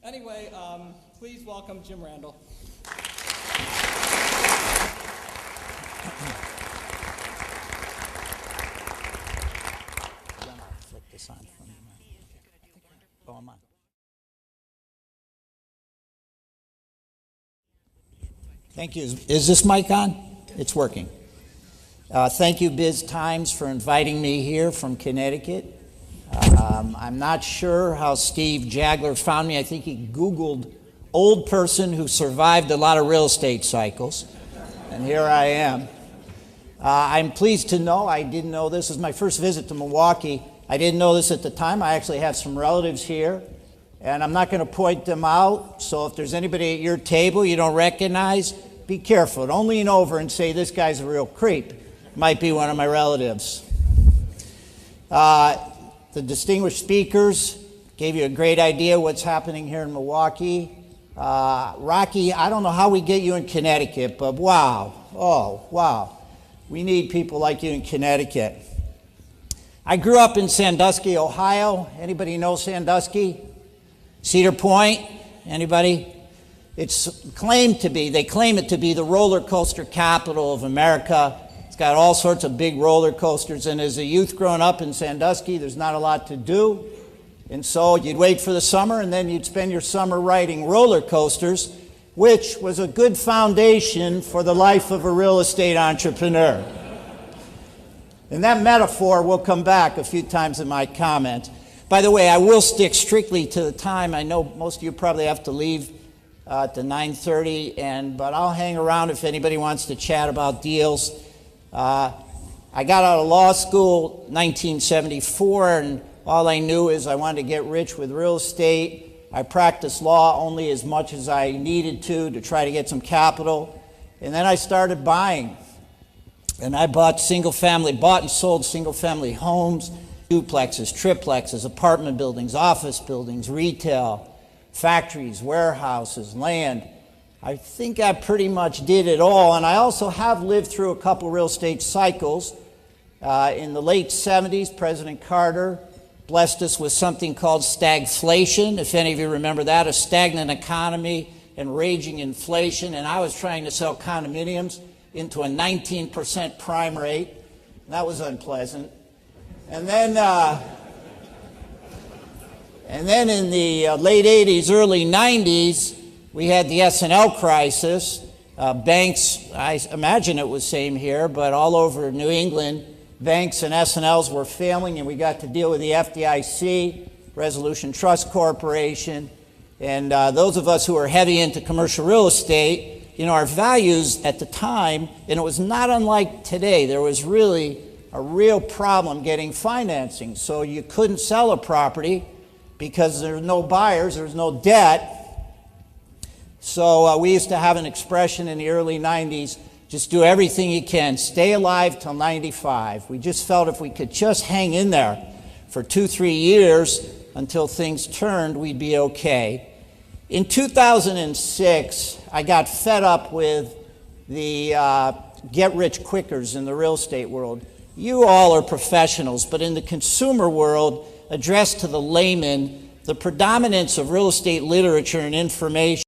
Anyway, please welcome Jim Randel. Flick this on from oh, I'm on. Thank you. Is this mic on? It's working. Thank you, Biz Times, for inviting me here from Connecticut. I'm not sure how Steve Jagler found me. I think he Googled old person who survived a lot of real estate cycles, and here I am. I'm pleased to know, I didn't know this is my first visit to Milwaukee. I didn't know this at the time. I actually have some relatives here, and I'm not going to point them out, so if there's anybody at your table you don't recognize, be careful. Don't lean over and say, this guy's a real creep. Might be one of my relatives. The distinguished speakers gave you a great idea what's happening here in Milwaukee. Rocky, I don't know how we get you in Connecticut, but wow. Oh, wow. We need people like you in Connecticut. I grew up in Sandusky, Ohio. Anybody know Sandusky? Cedar Point? Anybody? It's claimed to be, they claim it to be the roller coaster capital of America. It's got all sorts of big roller coasters, and as a youth growing up in Sandusky, there's not a lot to do. And so you'd wait for the summer, and then you'd spend your summer riding roller coasters, which was a good foundation for the life of a real estate entrepreneur. And that metaphor will come back a few times in my comments. By the way, I will stick strictly to the time. I know most of you probably have to leave at 9:30, but I'll hang around if anybody wants to chat about deals. I got out of law school in 1974, and all I knew is I wanted to get rich with real estate. I practiced law only as much as I needed to try to get some capital. And then I started buying. And I bought and sold single-family homes, duplexes, triplexes, apartment buildings, office buildings, retail, factories, warehouses, land. I think I pretty much did it all. And I also have lived through a couple real estate cycles. In the late 70s, President Carter blessed us with something called stagflation, if any of you remember that, a stagnant economy and raging inflation. And I was trying to sell condominiums into a 19% prime rate. That was unpleasant. And then in the late 80s, early 90s, we had the S&L crisis. Banks, I imagine it was same here, but all over New England, banks and S&Ls were failing, and we got to deal with the FDIC, Resolution Trust Corporation, and those of us who are heavy into commercial real estate, you know, our values at the time, and it was not unlike today, there was really a real problem getting financing. So you couldn't sell a property because there were no buyers, there was no debt. So we used to have an expression in the early 90s, just do everything you can, stay alive till 95. We just felt if we could just hang in there for 2-3 years until things turned, we'd be okay. In 2006, I got fed up with the get-rich-quickers in the real estate world. You all are professionals, but in the consumer world, addressed to the layman, the predominance of real estate literature and information